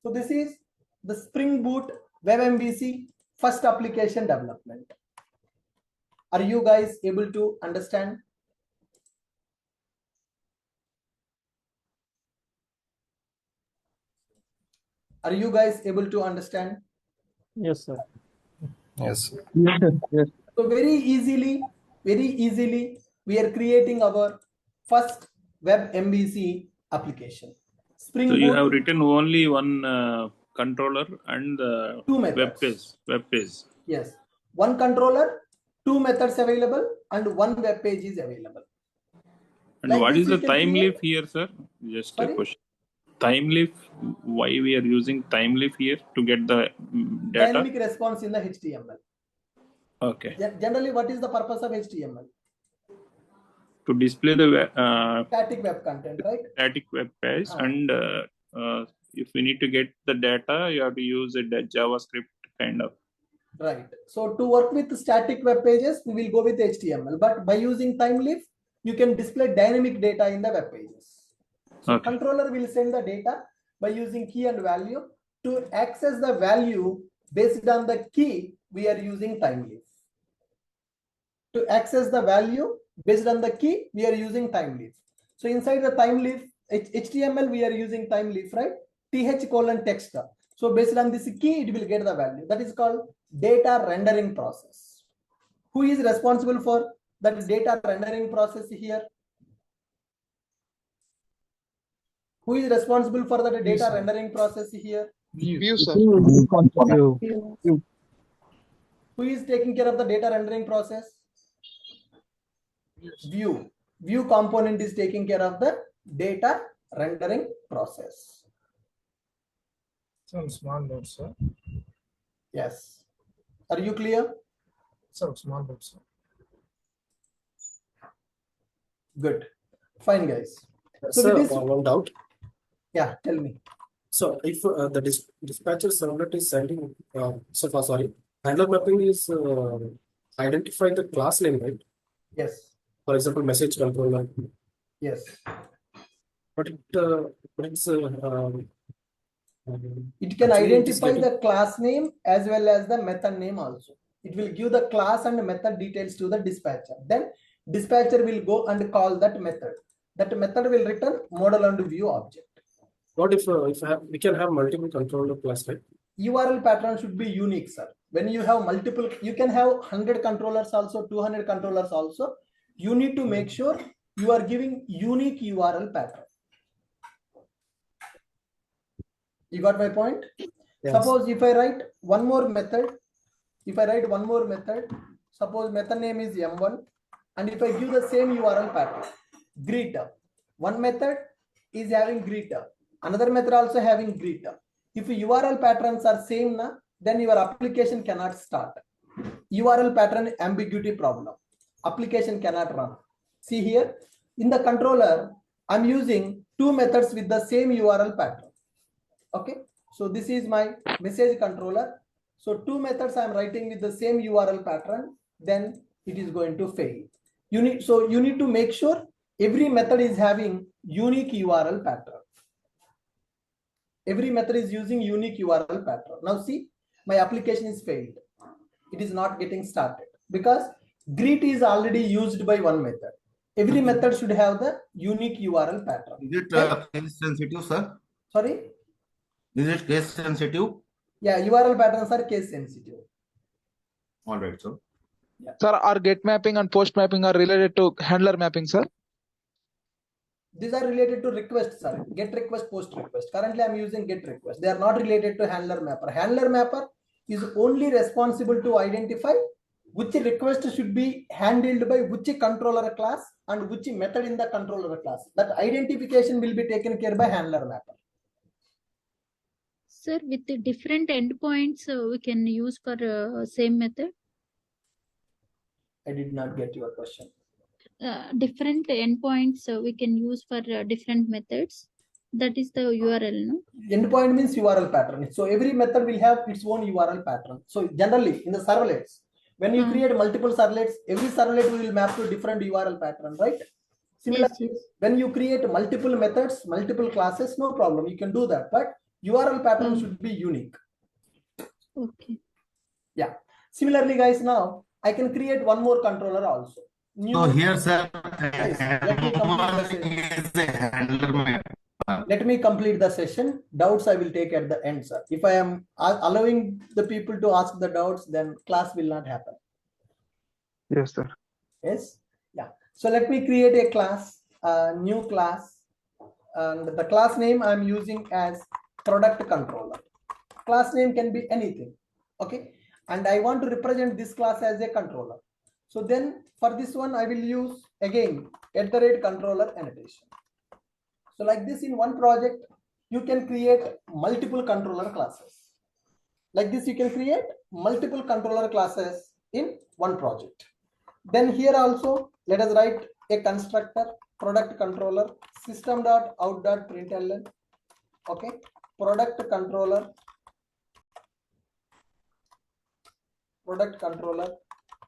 So this is the Spring Boot Web MVC first application development. Are you guys able to understand? Are you guys able to understand? Yes, sir. Yes. Yes, sir. Yes. So very easily, we are creating our first Web MVC application. Spring So you Boot, have written only one controller and the two methods. web page. Yes, one controller, two methods available, and one web page is available. And Like what this is you the can time create- leaf here, sir? Just Sorry? a question. time leaf. Why we are using time leaf here to get the data? Dynamic response in the HTML. Okay. Generally, what is the purpose of HTML? To display the Static web content, right? static web page, and if we need to get the data, you have to use a JavaScript kind of. Right. So to work with static web pages, we will go with HTML. But by using time leaf, you can display dynamic data in the web pages. So Okay. controller will send the data by using key and value. To access the value based on the key, we are using time leaf. To access the value based on the key, we are using time leaf. So inside the time leaf, HTML, we are using time leaf, right? th:\text. So based on this key, it will get the value. That is called data rendering process. Who is responsible for that data rendering process here? Who is responsible for the data rendering process here? View, sir. Who is taking care of the data rendering process? View. View component is taking care of the data rendering process. Some small notes, sir. Yes. Are you clear? Some small notes, sir. Good. Fine, guys. So Sir, with this, one doubt. yeah, tell me. So if the dispatcher servlet is sending, handler mapping is identify the class name, right? Yes. For example, message controller. Yes. But it's it can actually it is identify getting, the class name as well as the method name also. It will give the class and method details to the dispatcher. Then dispatcher will go and call that method. That method will return model and view object. what if we can have multiple controller class, right? URL pattern should be unique, sir. When you have multiple, you can have 100 controllers also, 200 controllers also. You need to make sure you are giving unique URL pattern. You got my point? Yes. Suppose if I write one more method, suppose method name is M1, and if I give the same URL pattern, greeter. One method is having greeter, another method also having greeter. If URL patterns are same, then your application cannot start. URL pattern ambiguity problem. Application cannot run. See here, in the controller, I'm using two methods with the same URL pattern. Okay, so this is my message controller. So two methods I'm writing with the same URL pattern, then it is going to fail. You need to make sure every method is having unique URL pattern. Every method is using unique URL pattern. Now see, my application is failed. It is not getting started because greet is already used by one method. Every method should have the unique URL pattern. Is it case sensitive, sir? Sorry? Is it case sensitive? Yeah, URL patterns are case sensitive. All right, sir. Yeah. Sir, our get mapping and post mapping are related to handler mapping, sir? These are related to request, sir. Get request, post request. Currently, I'm using get request. They are not related to handler mapper. Handler mapper is only responsible to identify which request should be handled by which controller class and which method in the controller class. That identification will be taken care by handler mapper. Sir, with the different endpoints we can use for same method? I did not get your question. Different endpoints we can use for different methods. That is the URL, no? Endpoint means URL pattern. So every method will have its own URL pattern. So generally in the servlets, when you create multiple servlets, every servlet will map to different URL pattern, right? Similarly, yes. When you create multiple methods, multiple classes, no problem. You can do that. But URL pattern should be unique. Okay. Yeah. Similarly, guys, now I can create one more controller also. So here, sir, let me complete the session. Doubts I will take at the end, sir. If I am allowing the people to ask the doubts, then class will not happen. Yes, sir. Yes. Yeah. So let me create a class, a new class, and the class name I'm using as product controller. Class name can be anything. Okay. And I want to represent this class as a controller. So then for this one, I will use again @controller annotation. So like this in one project, you can create multiple controller classes. Like this, you can create multiple controller classes in one project. Then here also, let us write a constructor product controller system.out.println. Okay, product controller,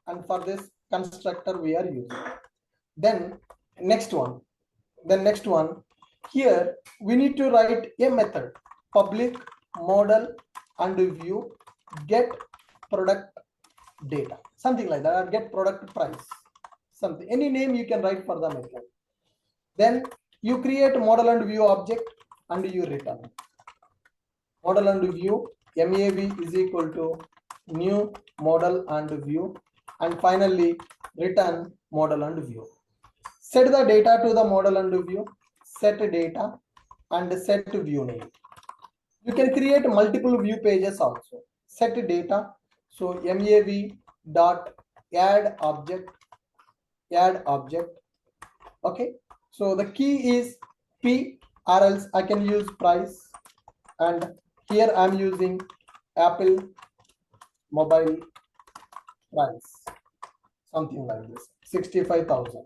and for this constructor we are using. Then next one, here we need to write a method public model and view get product data, something like that, or get product price, something, any name you can write for the method. Then you create model and view object and you return model and view MAV is equal to new model and view, and finally return model and view. Set the data to the model and view, set data and set view name. You can create multiple view pages also. Set data, so MAV dot add object. Okay, so the key is P, or else I can use price, and here I'm using Apple mobile price, something like this, 65,000.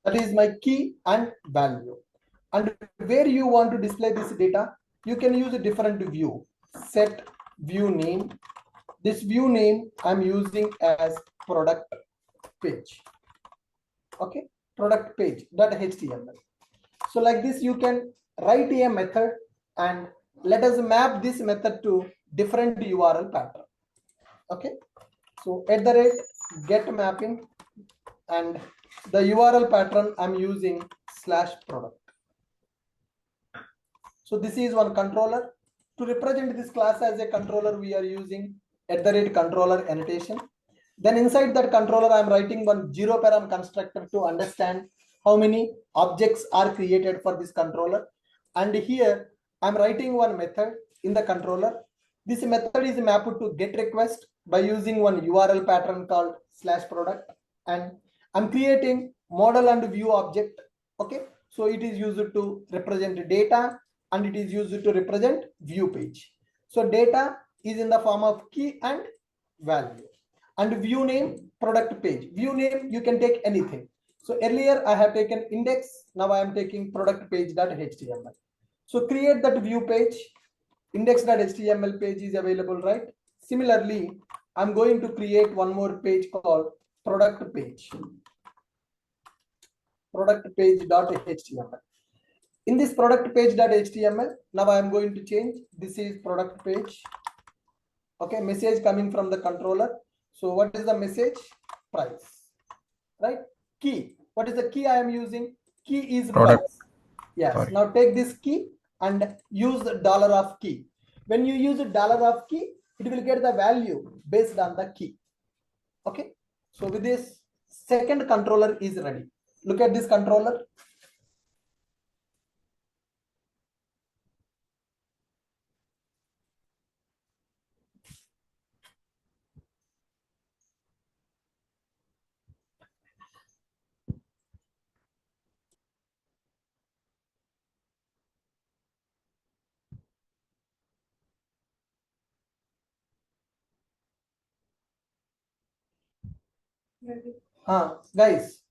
That is my key and value. And where you want to display this data, you can use a different view. Set view name. This view name I'm using as product page. Okay, product page.html. So like this, you can write a method and let us map this method to different URL pattern. Okay, so at the rate get mapping, and the URL pattern I'm using /product. So this is one controller. To represent this class as a controller, we are using @controller annotation. Then inside that controller, I'm writing one 0-param constructor to understand how many objects are created for this controller. And here I'm writing one method in the controller. This method is mapped to get request by using one URL pattern called /product. And I'm creating model and view object. Okay, so it is used to represent data and it is used to represent view page. So data is in the form of key and value, and view name product page. View name you can take anything. So earlier I have taken index, now I am taking product page.html. So create that view page. Index.html page is available, right? Similarly, I'm going to create one more page called product page. Product page.html. In this product page.html, now I am going to change. This is product page. Okay, message coming from the controller. So what is the message? Price, right? Key. What is the key I am using? Key is Product. price. Yes. Sorry. Now take this key and use the dollar of key. When you use a dollar of key, it will get the value based on the key. Okay. So with this, second controller is ready. Look at this controller. Guys,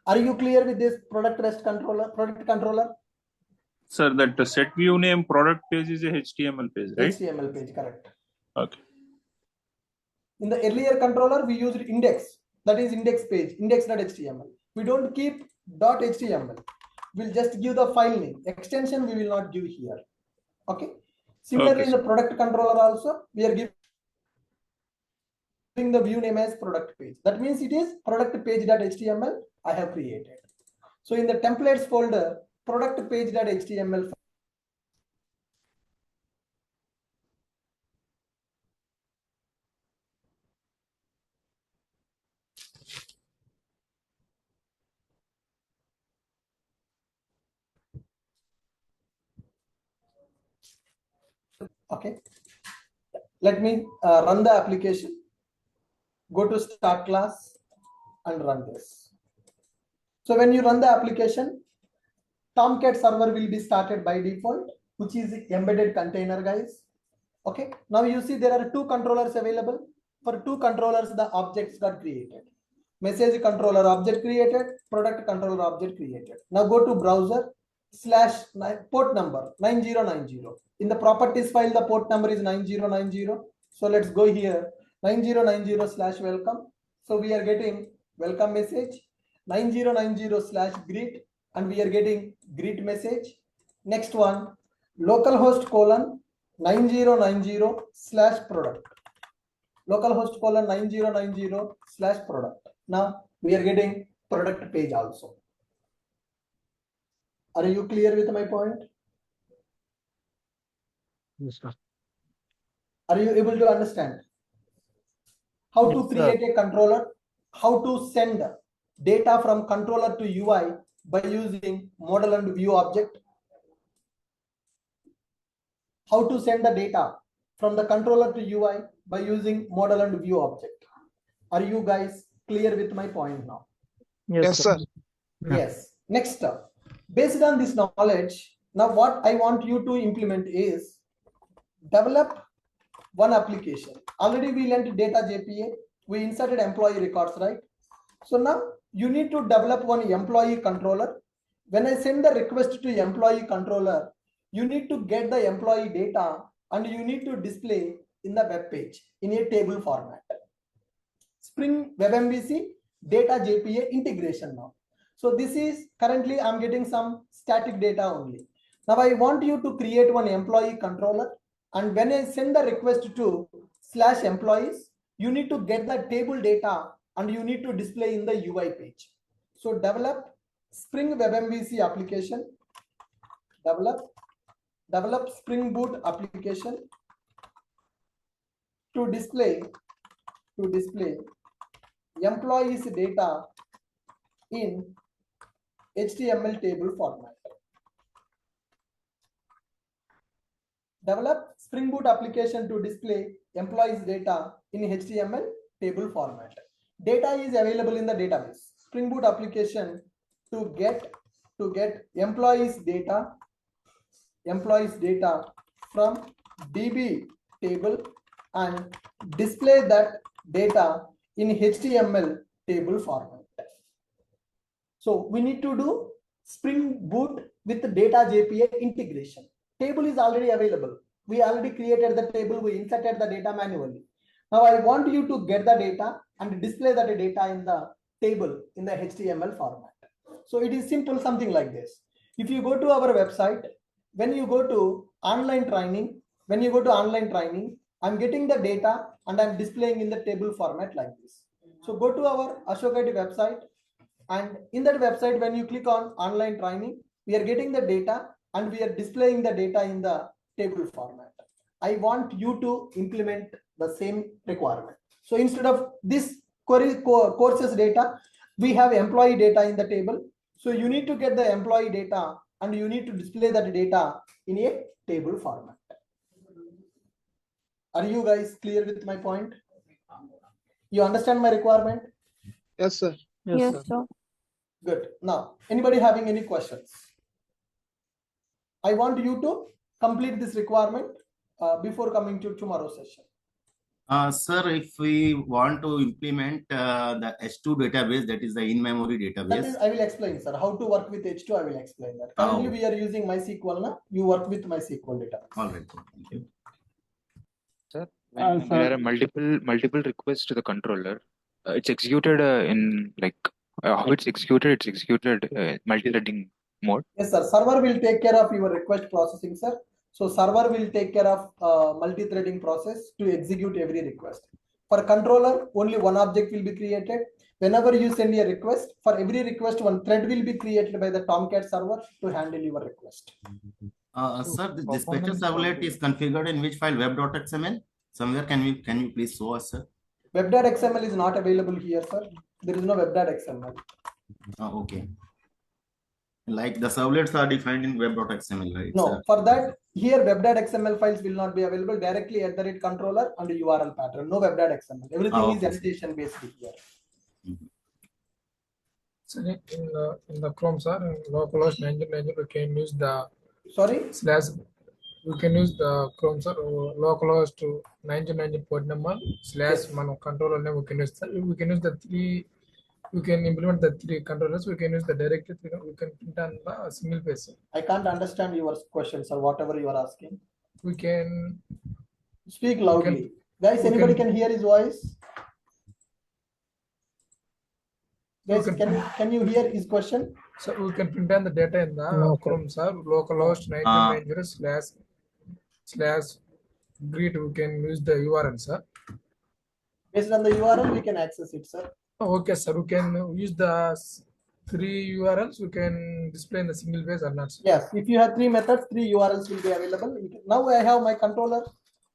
are you clear with this product controller? Sir, that set view name product page is a HTML page, right? HTML page, correct. Okay. In the earlier controller, we used index. That is index page, index.html. We don't keep .html. We'll just give the file name. Extension we will not give here. Okay. Similarly, in the product controller also, we are giving the view name as product page. That means it is product page.html I have created. So in the templates folder, product page.html. Okay. Let me run the application. Go to start class and run this. So when you run the application, Tomcat server will be started by default, which is embedded container, guys. Okay, now you see there are two controllers available. For two controllers, the objects got created. Message controller object created, product controller object created. Now go to browser / port number 9090. In the properties file, the port number is 9090. So let's go here 9090/welcome. So we are getting welcome message 9090/greet, and we are getting greet message. Next one, localhost : 9090/product. Localhost : 9090/product. Now we are getting product page also. Are you clear with my point? Yes, sir. Are you able to understand how to create a controller, how to send data from controller to UI by using model and view object? How to send the data from the controller to UI by using model and view object? Are you guys clear with my point now? Yes, sir. Yes. Next up, based on this knowledge, now what I want you to implement is develop one application. Already we learned data JPA, we inserted employee records, right? So now you need to develop one employee controller. When I send the request to employee controller, you need to get the employee data and you need to display in the web page in a table format. Spring WebMVC data JPA integration now. So this is currently I'm getting some static data only. Now I want you to create one employee controller, and when I send the request to /employees, you need to get the table data and you need to display in the UI page. So develop Spring WebMVC application, develop Spring Boot application to display employees data in HTML table format. Develop Spring Boot application to display employees data in HTML table format. Data is available in the database. Spring Boot application to get employees data from DB table and display that data in HTML table format. So we need to do Spring Boot with data JPA integration. Table is already available. We already created the table, we inserted the data manually. Now I want you to get the data and display that data in the table in the HTML format. So it is simple, something like this. If you go to our website, when you go to online training, I'm getting the data and I'm displaying in the table format like this. So go to our Ashok IT website, and in that website, when you click on online training, we are getting the data and we are displaying the data in the table format. I want you to implement the same requirement. So instead of this courses data, we have employee data in the table. So you need to get the employee data and you need to display that data in a table format. Are you guys clear with my point? You understand my requirement? Yes, sir. Yes, sir. Good. Now, anybody having any questions? I want you to complete this requirement before coming to tomorrow's session. Sir, if we want to implement the H2 database, that is the in-memory database. That is, I will explain, sir. How to work with H2, I will explain that. Currently, we are using MySQL. Now, you work with MySQL database. All right. Thank you. Sir, when there are multiple requests to the controller, it's executed in like how it's executed. It's executed multi-threading mode. Yes, sir. Server will take care of your request processing, sir. So server will take care of multi-threading process to execute every request. For controller, only one object will be created. Whenever you send a request, for every request, one thread will be created by the Tomcat server to handle your request. Sir, the dispatcher servlet is configured in which file? Web.xml? Somewhere can you please show us, sir? Web.xml is not available here, sir. There is no web.xml. Okay. Like the servlets are defined in web.xml, right? No, sir? for that, here web.xml files will not be available directly at the controller and the URL pattern. No web.xml. Everything is annotation based here. So in the Chrome, sir, in localhost 1990, we can use the slash. We can use the Chrome, sir, localhost to 1990 port number slash mano controller name. We can use the three. We can implement the three controllers. We can use the directory. We can print on the single page. I can't understand your question, sir. Whatever you are asking. We can speak loudly. Guys, anybody can hear his voice? Guys, can you hear his question? So we can print on the data in the Chrome, sir. Localhost 1990 slash greet. We can use the URL, sir. Based on the URL, we can access it, sir. Okay, sir. We can use the three URLs. We can display in the single page or not, sir? Yes. If you have three methods, three URLs will be available. Now I have my controller.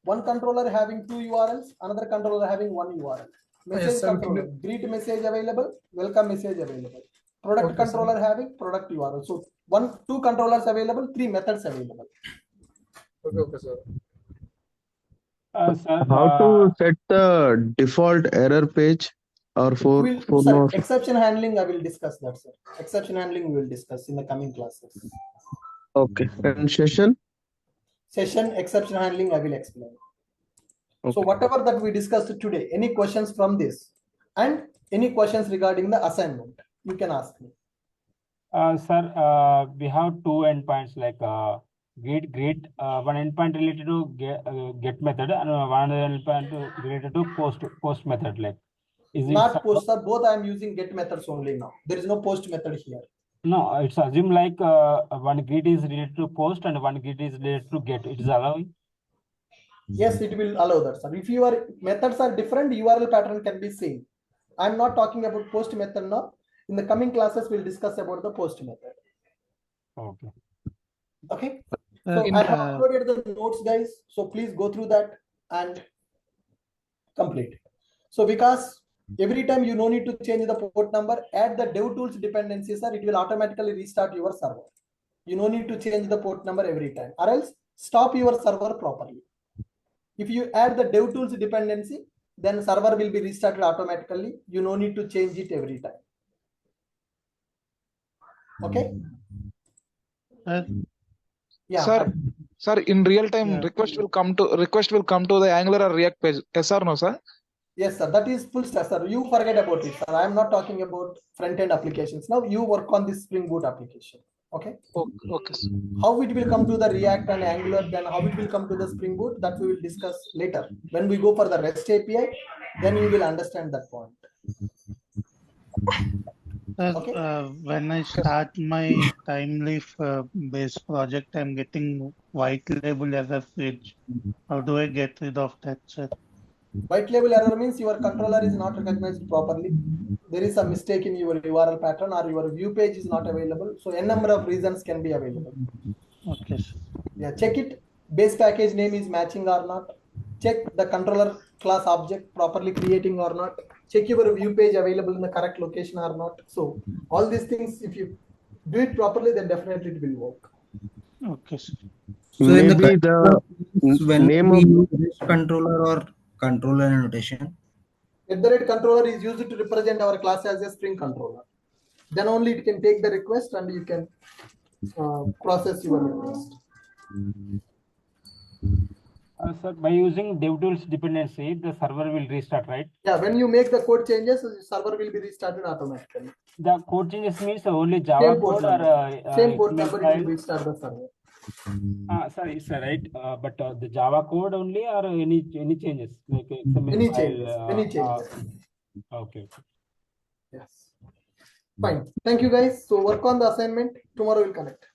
One controller having two URLs, another controller having one URL. Message controller, greet message available, welcome message available. Product controller having product URL. So two controllers available, three methods available. Okay, sir. How to set the default error page or for exception handling? I will discuss that, sir. Exception handling we will discuss in the coming classes. Okay. And session exception handling I will explain. Okay. So whatever that we discussed today, any questions from this and any questions regarding the assignment, you can ask me. Sir, we have two endpoints like greet, one endpoint related to get method and one endpoint related to post method. Like, is it not post, sir? Both I am using get methods only now. There is no post method here. No, it's assumed like one greet is related to post and one greet is related to get. It is allowing. Yes, it will allow that, sir. If your methods are different, URL pattern can be same. I'm not talking about post method now. In the coming classes, we'll discuss about the post method. Okay. Okay. So I have uploaded the notes, guys. So please go through that and complete it. So because every time you no need to change the port number, add the DevTools dependencies, sir. It will automatically restart your server. You no need to change the port number every time, or else stop your server properly. If you add the DevTools dependency, then server will be restarted automatically. You no need to change it every time. Okay. Yeah. Sir, in real time, request will come to the Angular or React page. Yes or no, sir? Yes, sir. That is full stack, sir. You forget about it, sir. I am not talking about front-end applications. Now you work on this Spring Boot application. Okay. Okay. Sir. How it will come to the React and Angular, then how it will come to the Spring Boot, that we will discuss later. When we go for the REST API, then you will understand that point. Okay. When I start my time-leaf based project, I'm getting white label as a switch. How do I get rid of that, sir? White label error means your controller is not recognized properly. There is a mistake in your URL pattern or your view page is not available. So n number of reasons can be available. Okay. Yeah, check it. Base package name is matching or not. Check the controller class object properly creating or not. Check your view page available in the correct location or not. So all these things, if you do it properly, then definitely it will work. Okay. So maybe the name of controller or controller annotation. @ controller is used to represent our class as a string controller. Then only it can take the request and you can process your request. Sir, by using DevTools dependency, the server will restart, right? Yeah, when you make the code changes, the server will be restarted automatically. The code changes means only Java code or same port number it will restart the server. Sorry, sir, right? But the Java code only or any changes like XML any file, changes, any changes. Okay. Yes. Fine. Thank you, guys. So work on the assignment. Tomorrow we'll connect.